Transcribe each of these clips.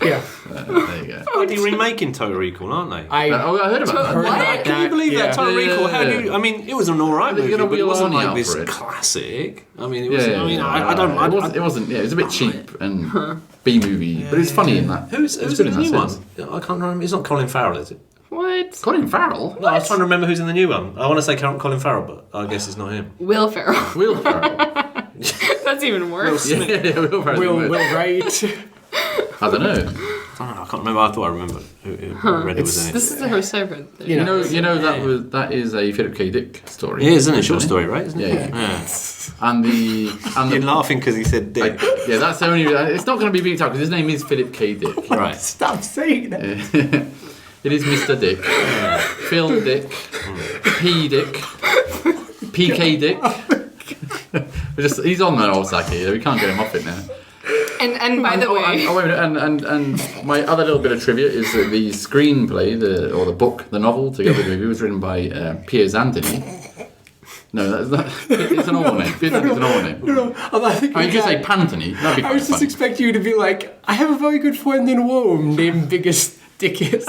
Yeah. There you go. Are they remaking Total Recall, aren't they? I heard about that. What? Can you believe that? Total Recall, how do you... I mean, it was an alright movie, but it wasn't like this it. classic. I mean, it was... I don't... It wasn't. Yeah, it was a bit cheap and B-movie, but it's funny in that. Who's good in the new one? I can't remember. It's not Colin Farrell, is it? What? Colin Farrell? No, I was trying to remember who's in the new one. I want to say Colin Farrell, but I guess it's not him. Will Ferrell. Will Farrell. That's even worse. Yeah, Will Farrell. Will Wright. I don't know. I can't remember. I thought I remembered who read it was in it. This is the first I've read. You know that is a Philip K. Dick story. Yeah, isn't it? A short story, right? Isn't it? Yeah. And You're laughing because he said Dick. Yeah, that's the only. It's not going to be beat out because his name is Philip K. Dick. Right. Stop saying that. It is Mr. Dick, Phil Dick, P. Dick, PK Dick. He's on that old sacky. We can't get him off it now. And by the way, wait a minute, and my other little bit of trivia is that the screenplay, the book, the novel together with the movie was written by Piers Anthony. No, it's an normal name. Piers Anthony's an normal name. No, I think you could say Pantony. That'd be quite I was just funny. expecting you to be like, I have a very good friend in Rome named Biggest Dickus.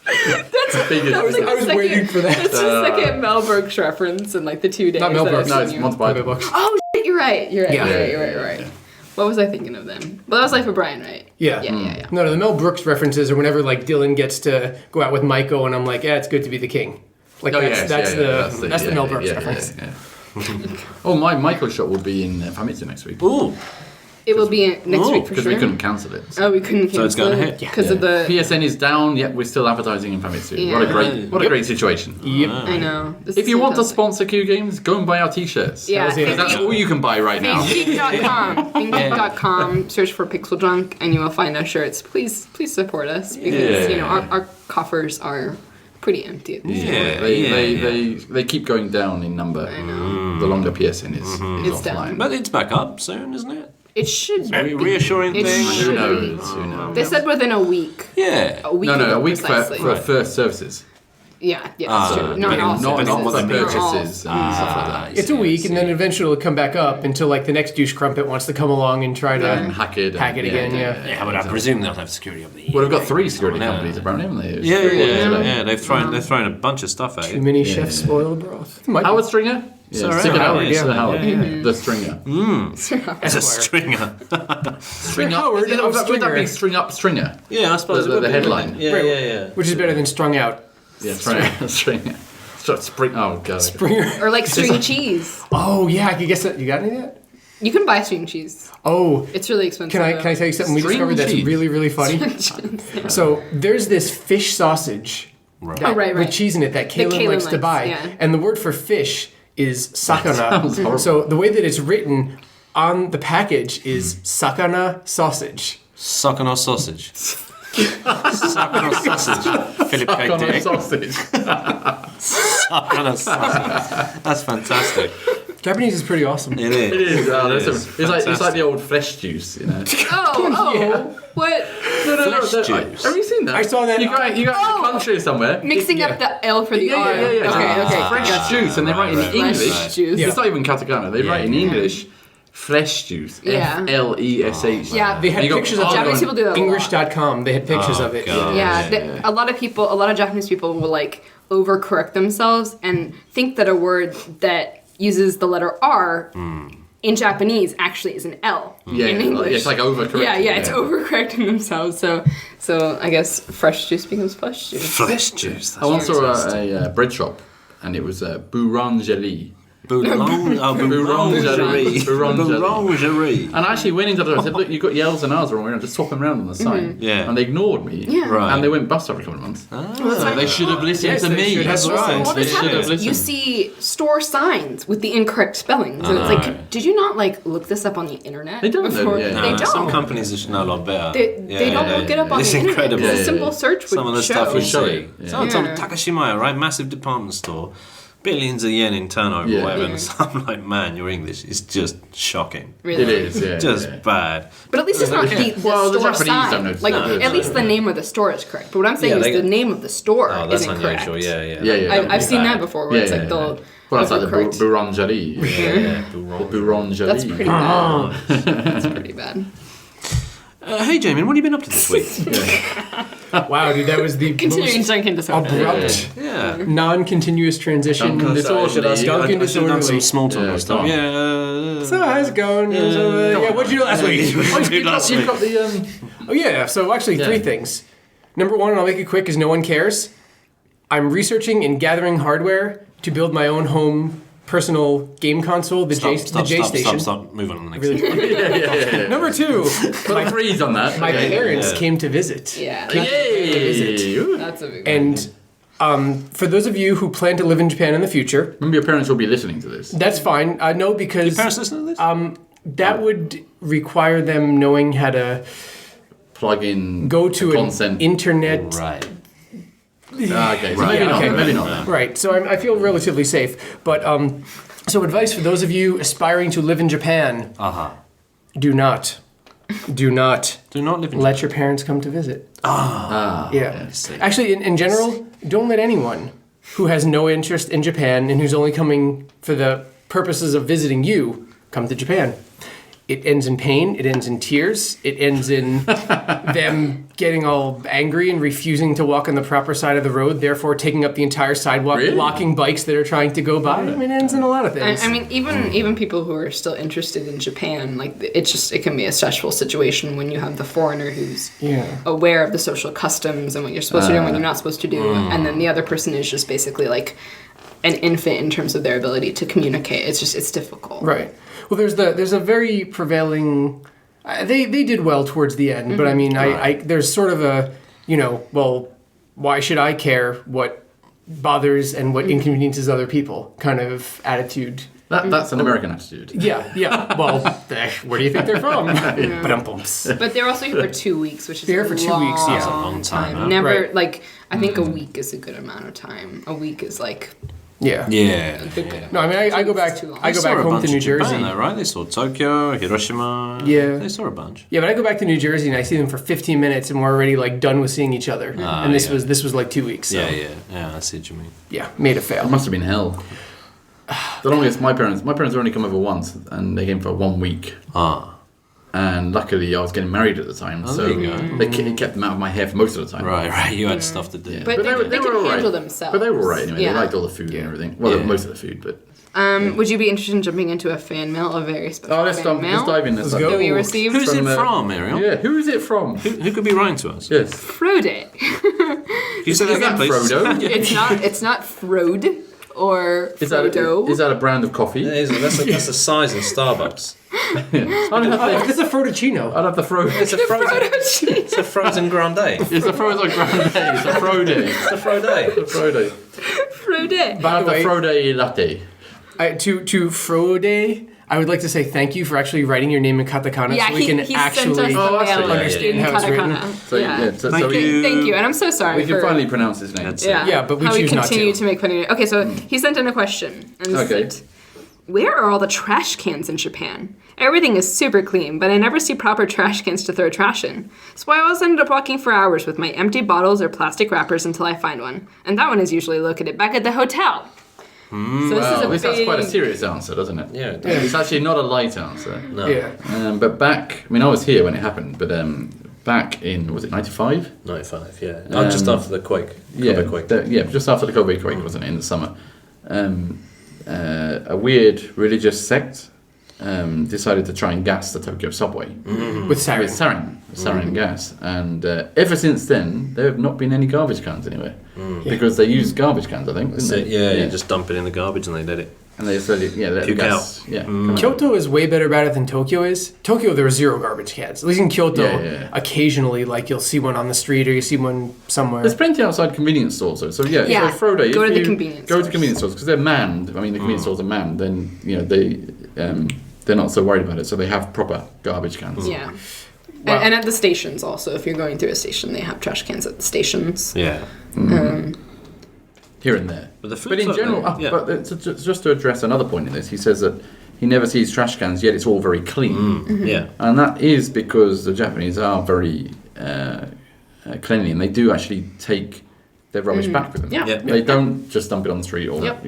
I was waiting for that. That's the second Mel Brooks reference in like the 2 days. Not Mel Brooks. No, it's Monty Python. Oh, shit, you're right. You're right. Yeah. You're right. What was I thinking of then? Well, that was Life of Brian, right? Yeah. Yeah. No, the Mel Brooks references are whenever like Dylan gets to go out with Maiko and I'm like, yeah, it's good to be the king. Like that's the Mel Brooks reference. Oh, my Michael shot will be in Famitsu next week. Ooh. It will be next week for because sure. we couldn't cancel it. Oh, we couldn't cancel So it's going ahead. because of the... PSN is down, yet we're still advertising in Famitsu. Yeah. What a great situation. Yep. I know. This If is you want to fantastic. sponsor Q Games, go and buy our t-shirts. Yeah, That's all you can buy right now. ThinkGeek.com. ThinkGeek.com. Search for PixelJunk and you will find our shirts. Please support us because our coffers are pretty empty at this point. They keep going down in number. I know. The longer PSN is It's offline. down. But it's back up soon, isn't it? It should Very be. reassuring It thing. should Who be. knows? Who knows? They said within a week. Yeah. A week No, ago, a week precisely. for first services. Yeah, that's true. Not all Not services. for Not all. purchases and stuff like that. It's a week, and then eventually it'll come back up until like the next douche crumpet wants to come along and try to Hack it again. Yeah. Yeah, but I presume they'll have security over the years. Well, we've got 3 security companies apparently, haven't they? Yeah. They've thrown a bunch of stuff at Too it. many chefs spoil the broth. Howard Stringer? Yeah, right. Sir Howard, Yeah. Sir Howard. The Stringer. It's a stringer. String up. Howard, Would that Stringer. be String Up Stringer? Yeah, I suppose it would The be, headline. wouldn't it? Yeah. Which is better than strung out. Yeah, Stringer. Oh, God. Springer. Or like string cheese. Oh yeah, I could guess that. You got any of that? You can buy string cheese. Oh, It's really expensive. can I tell you something we String discovered that's cheese. really, really funny? So there's this fish sausage Oh, right. with cheese in it that Kaylin Kaylin likes to likes, buy. yeah. And the word for fish is sakana. sounds horrible. So the way that it's written on the package is sakana sausage. Sucking on sausage. Sucking on sausage. Philip K. On a Dick. sausage. Sucking on sausage. That's fantastic. Japanese is pretty awesome. It is. It is. It is. It's like the old flesh juice, you know. What? No. Flesh juice. Have you seen that? I saw that. You go in the country somewhere. Mixing up the L for the R. Okay. Fresh juice, and they write in English. Fresh juice. Yeah. It's not even katakana. They write in English. Flesh juice. Yeah. FLESH. Yeah. They had You go, pictures of it Japanese on people do that a lot. English.com. They had pictures of it. God. Yeah, a lot of Japanese people will like overcorrect themselves and think that a word that uses the letter R in Japanese actually is an L in English. It's like overcorrecting. Yeah, it's overcorrecting themselves. So I guess fresh juice becomes flesh juice. Flesh juice. I once saw a bread shop, and it was Boulangerie. Boulangerie. Boulangerie. And I actually went into it. I said, "Look, you've got L's and R's wrong. Just swap them around on the sign." Yeah. And they ignored me. Yeah. Right. And they went bust after a couple of months. They should have listened Yes, to they me. should have That's listened. right. What They is should have happening? listened. You see store signs with the incorrect spellings, and it's like, did you not like look this up on the internet? They don't, before? yeah. They No, don't. Some companies should know a lot better. They don't look it up on It's the internet. incredible. It's a simple search would Some of the show. stuff you show see. it, yeah. Some Takashimaya, right? Massive department store. Billions of yen in turnover, Yeah. whatever. Yeah. And so I'm like, man, your English is just shocking. Really. It is, yeah. Just yeah. bad. But at least it's not the Well, the store Japanese sign. don't notice Like, that. at least the name of the store is correct. But what I'm saying Yeah, is they the get- name of the store Oh, that's is incorrect. unusual. Yeah. Yeah, yeah. I've seen that before, where Yeah, it's like yeah, they'll Well, that's like the Overcorrect. boulangerie. Yeah. The boulangerie. That's pretty bad. That's pretty bad. Hey, Jamie, what have you been up to this week? Wow, dude, that was the Continuing most Duncan disorderly. abrupt, Yeah. non-continuous transition. Duncan Disorderly. Duncan I should have done some disorderly. small talk and stuff. go on. Yeah. So how's it going? Yeah, what'd you do last week? Dude, last You've week. got the... Oh yeah, so actually three things. Number one, and I'll make it quick because no one cares. I'm researching and gathering hardware to build my own home personal game console, the J Station. Stop. Move on to the next. Really yeah. Number two, Put a freeze on that. my parents yeah. came to visit. Yeah. Yay! That's a big one. And for those of you who plan to live in Japan in the future, Remember, your parents will be listening to this. that's fine. No, because Parents listen to this? that would require them knowing how to Plug in. go to an consent. internet. Right. Okay, so Right, maybe not. okay. Maybe not. Then. Right, so I feel relatively safe. But so advice for those of you aspiring to live in Japan: do not Do not live in let your parents come to visit. Yeah. yes. Actually, in general, don't let anyone who has no interest in Japan and who's only coming for the purposes of visiting you come to Japan. It ends in pain. It ends in tears. It ends in them getting all angry and refusing to walk on the proper side of the road, therefore taking up the entire sidewalk, Really? blocking bikes that are trying to go by. I mean, it ends in a lot of things. I mean, even people who are still interested in Japan, like it can be a stressful situation when you have the foreigner who's aware of the social customs and what you're supposed to do and what you're not supposed to do, and then the other person is just basically like an infant in terms of their ability to communicate. It's difficult. Right. Well, there's a very prevailing. They did well towards the end, but I mean, I there's sort of a well, why should I care what bothers and what inconveniences other people kind of attitude. That's an American attitude. Yeah. Well, where do you think they're from? But they're also here for 2 weeks, which is They're for 2 weeks, yeah. That's a long time, huh? Never Right. like I think a week is a good amount of time. A week is like Yeah. Yeah. No, I mean, I go back. Too long. I go back home to New Jersey. Japan, though, right? They saw Tokyo, Hiroshima. Yeah. They saw a bunch. Yeah, but I go back to New Jersey and I see them for 15 minutes and we're already like done with seeing each other. And this was like 2 weeks. So. Yeah. I see what you mean. Yeah, made a It fail. must have been hell. The longest, my parents only come over once, and they came for 1 week. And luckily, I was getting married at the time, so there you go. it kept them out of my hair for most of the time. Right. You had stuff to do. Yeah. But they were can all right. handle themselves. But they were all right anyway. Yeah. They liked all the food and everything. Well, most of the food, but... Would you be interested in jumping into a fan mail, a very special let's fan mail dive in. Let's go. that we received? Who's From, it from, Ariel? Yeah, who is it from? Who could be writing to us? Yes. Frode. You say that Is again, that please. Frodo? It's not Frode or Is Frodo. that a brand of coffee? That's the size in Starbucks. This is a Frottuccino. I'd have the Frodo. It's a frozen grande. It's a Frodo Grande. It's a Frodo. It's a Frode. Frodo. Frode. But the way- Frodo latte. To Frode, I would like to say thank you for actually writing your name in katakana Yeah, so we can he actually sent us the Oh, mail actually, yeah, in yeah. How it's written. katakana. So, yeah. so Thank you. Thank you, and I'm so sorry we can for finally pronounce his name. That's yeah, but we how choose we not continue to. to make fun of it. Okay, so he sent in a question and Okay. said, "Where are all the trash cans in Japan? Everything is super clean, but I never see proper trash cans to throw trash in. So I always end up walking for hours with my empty bottles or plastic wrappers until I find one, and that one is usually located back at the hotel." So this Well, is a that's quite a big. serious answer, doesn't it? Yeah. It's actually not a light answer. No. Yeah. But back, I mean, I was here when it happened, but back in, was it 95? 95, yeah. Just after the quake. Yeah, Kobe quake. Just after the Kobe quake, wasn't it, in the summer? A weird religious sect decided to try and gas the Tokyo subway With sarin. with sarin gas, and ever since then there have not been any garbage cans anywhere because they used garbage cans, I think. Didn't So, they? yeah, you just dump it in the garbage and they let it. And they just let the Puke gas. out. Yeah, Kyoto is way better about it than Tokyo is. Tokyo, there are zero garbage cans. At least in Kyoto, Yeah. occasionally, like you'll see one on the street or you see one somewhere. There's plenty outside convenience stores though. So Yeah, so Frodo, go if to the you convenience go to stores. convenience stores because they're manned. I mean, the convenience stores are manned. Then they're not so worried about it. So they have proper garbage cans. Yeah. Wow. And at the stations also, if you're going through a station, they have trash cans at the stations. Yeah. Here and there. But the food's But in like general, that, yeah. but just to address another point in this, he says that he never sees trash cans, yet it's all very clean. Yeah. And that is because the Japanese are very cleanly, and they do actually take their rubbish back with them. Yeah. Yeah. They don't just dump it on the street or, Yep.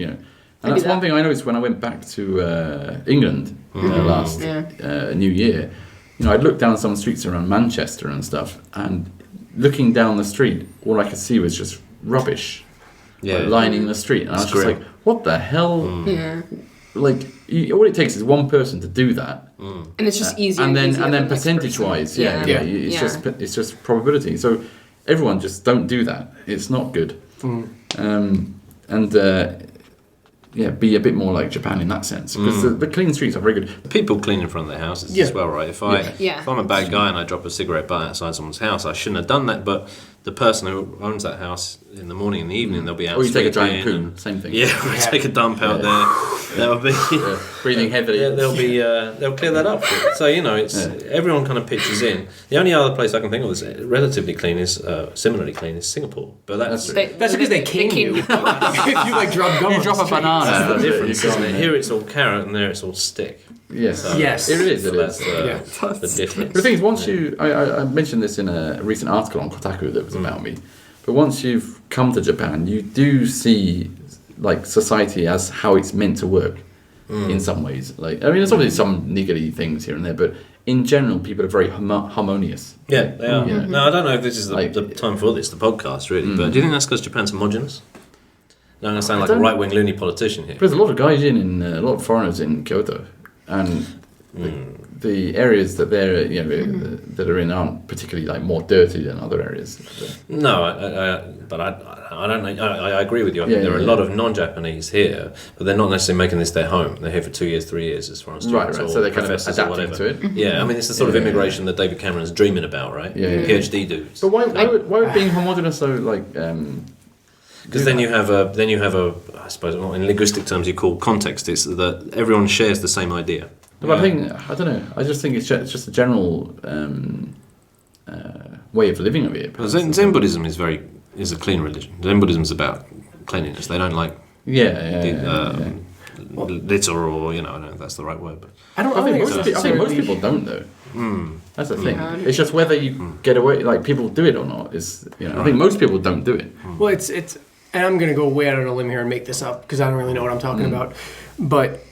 And that's one thing I noticed when I went back to England last New Year. You know, I'd look down some streets around Manchester and stuff, and looking down the street, all I could see was just rubbish lining the street. And I was just like, what the hell? Yeah. Like, all it takes is one person to do that. And it's just easier. And then the percentage-wise, it's just probability. So everyone just don't do that. It's not good. Be a bit more like Japan in that sense, because the clean streets are very good. The people clean in front of their houses as well, right? If I'm a bad guy and I drop a cigarette butt outside someone's house, I shouldn't have done that, but the person who owns that house in the morning and the evening, they'll be out. Or you take a giant sweeping poo, same thing. Take a dump out there. That'll be breathing heavily. They'll clear that up. So it's everyone kind of pitches in. The only other place I can think of that's relatively clean is similarly clean is Singapore, but that's because they cane you. If you like drop gum, you drop a banana. That's the difference, isn't it? Here it's all carrot and there it's all stick. Yes, so yes, it is. That's the difference. But the thing is, once I mentioned this in a recent article on Kotaku that was about me. But once you've come to Japan, you do see like society as how it's meant to work in some ways. Like, I mean, there's obviously some niggly things here and there, but in general, people are very harmonious. Yeah, they are. No, I don't know if this is the time for this, the podcast, really. But do you think that's because Japan's homogenous? No, I'm going to sound like a right-wing loony politician here. But there's a lot of guys a lot of foreigners in Kyoto, and the areas that they're that are in aren't particularly like more dirty than other areas. No, but I don't know. I agree with you. I think there are a lot of non-Japanese here, but they're not necessarily making this their home. They're here for 2 years, 3 years as foreign students, right. So they're kind of adapting to it. Yeah, I mean it's the sort of immigration that David Cameron's dreaming about, right? PhD dudes. But why would being homogenous so like? Because then you have a I suppose in linguistic terms you call context. It's that everyone shares the same idea. But I don't know. I just think it's just a general way of living over here. Zen Buddhism is a clean religion. Zen Buddhism is about cleanliness. They don't like litter, or I don't know if that's the right word. But I think most people don't though. That's the thing. It's just whether you get away, like people do it or not. I think most people don't do it. Well, it's and I'm going to go way out on a limb here and make this up because I don't really know what I'm talking about. But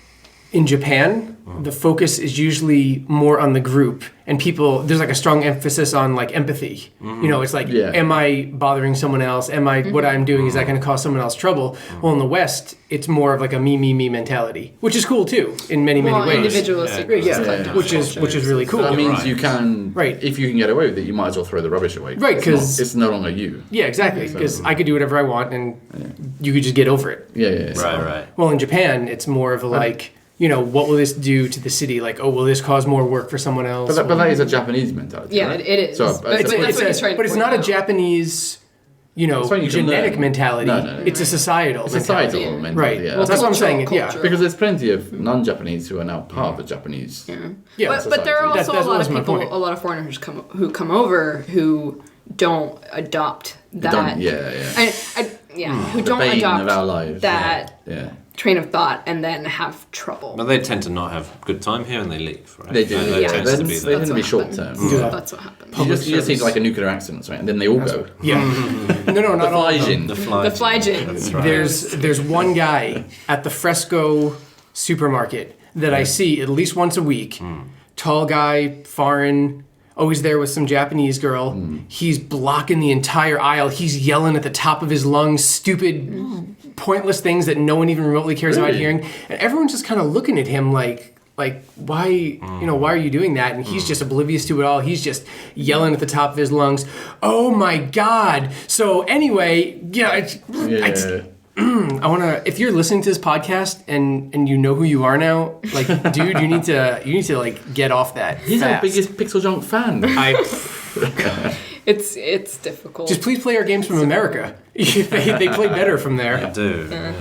in Japan, the focus is usually more on the group, and there's like a strong emphasis on like empathy. It's like, am I bothering someone else? What I'm doing, is that going to cause someone else trouble? Well, in the West, it's more of like a me mentality, which is cool too in many ways. Individualistic, which is really cool. So that means you can, if you can get away with it, you might as well throw the rubbish away. Right, because it's no longer you. Yeah, exactly. Because I could do whatever I want, and you could just get over it. Yeah. Right. Well, in Japan, it's more of a like. What will this do to the city? Like, will this cause more work for someone else? But that is a Japanese mentality. Yeah, right? it is. So, it's not a Japanese, genetic mentality. No. It's a societal mentality. Mentality. Right. Yeah. Well, that's what I'm saying. Cultural. Because there's plenty of non-Japanese who are now part of the Japanese. Yeah. But there are also a lot of people, a lot of foreigners who come over who don't adopt that. Who don't adopt that. Train of thought and then have trouble. But they tend to not have a good time here and they leave, right? They do. They tend to be short term. That's what happens. You just need like a nuclear accident, right? And then they all go. Yeah. No, not all of them. The Flyjin. That's right. There's one guy at the Fresco supermarket that I see at least once a week. Tall guy, foreign, always there with some Japanese girl. He's blocking the entire aisle. He's yelling at the top of his lungs, stupid, pointless things that no one even remotely cares about hearing. And everyone's just kind of looking at him like why, why are you doing that? And he's just oblivious to it all. He's just yelling at the top of his lungs. Oh my God. So anyway, I want to, if you're listening to this podcast and you know who you are now, like, dude, you need to like get off that. He's our biggest PixelJunk fan. It's difficult. Just please play our games from America. they play better from there. They do.